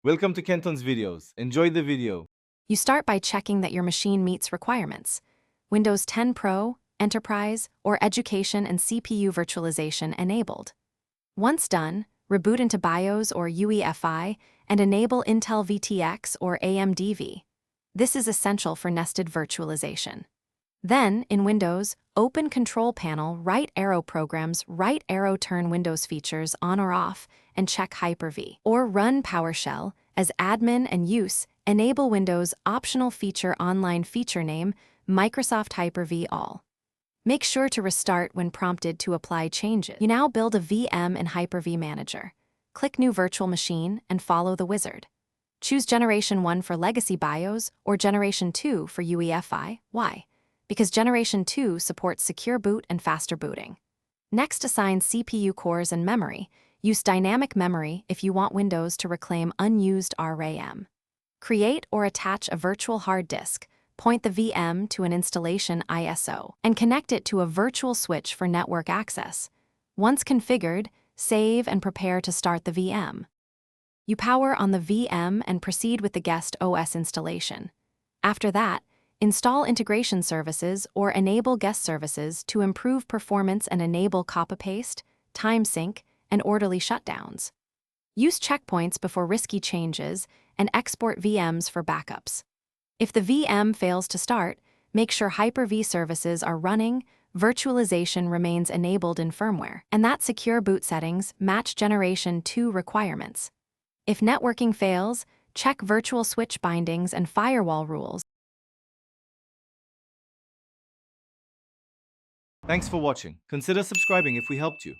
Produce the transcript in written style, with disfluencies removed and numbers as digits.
Welcome to Kenton's videos. Enjoy the video. You start by checking that your machine meets requirements. Windows 10 Pro, Enterprise, or Education and CPU virtualization enabled. Once done, reboot into BIOS or UEFI and enable Intel VTX or AMD V. This is essential for nested virtualization. Then, in Windows, open Control Panel, right arrow programs, right arrow turn Windows features on or off, and check Hyper-V. Or run PowerShell as admin and use, enable Windows optional feature online feature name, Microsoft Hyper-V all. Make sure to restart when prompted to apply changes. You now build a VM in Hyper-V Manager. Click New Virtual Machine and follow the wizard. Choose Generation 1 for Legacy BIOS or Generation 2 for UEFI. Why? Because Generation 2 supports secure boot and faster booting. Next, assign CPU cores and memory. Use dynamic memory if you want Windows to reclaim unused RAM. Create or attach a virtual hard disk. Point the VM to an installation ISO and connect it to a virtual switch for network access. Once configured, save and prepare to start the VM. You power on the VM and proceed with the guest OS installation. After that, install integration services or enable guest services to improve performance and enable copy-paste, time sync, and orderly shutdowns. Use checkpoints before risky changes and export VMs for backups. If the VM fails to start, make sure Hyper-V services are running, virtualization remains enabled in firmware, and that secure boot settings match Generation 2 requirements. If networking fails, check virtual switch bindings and firewall rules. Thanks for watching. Consider subscribing if we helped you.